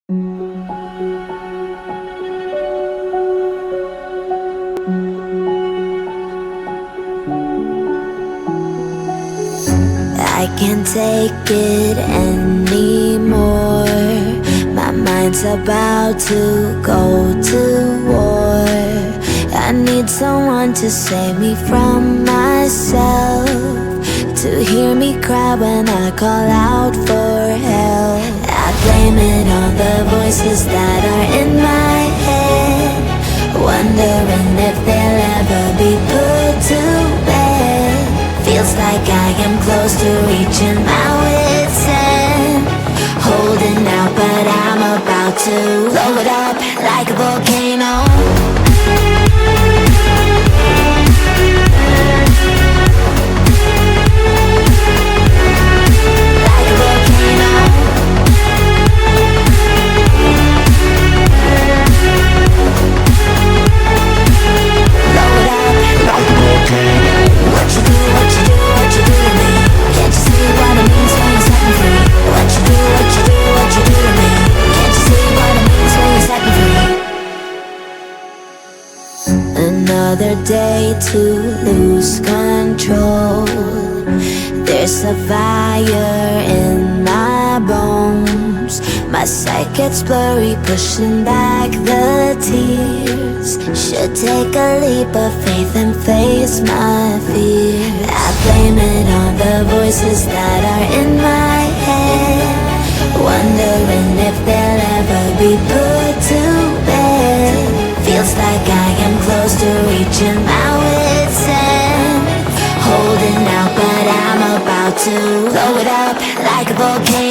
I can't take it anymore. My mind's about to go to war. I need someone to save me from myself, to hear me cry when I call out for help. I blame it on the voices that are in my head, wondering if they'll ever be put to bed. Feels like I am close to reaching my wit's end, holding out but I'm about to blow it up like a volcano. Another day to lose control. There's a fire in my bones. My sight gets blurry, pushing back the tears. Should take a leap of faith and face my fear. I blame it on the voices that are in my head, wondering if they'll ever be put to bed. Feels like I am close to reaching my wit's end, holding out but I'm about to blow it up like a volcano.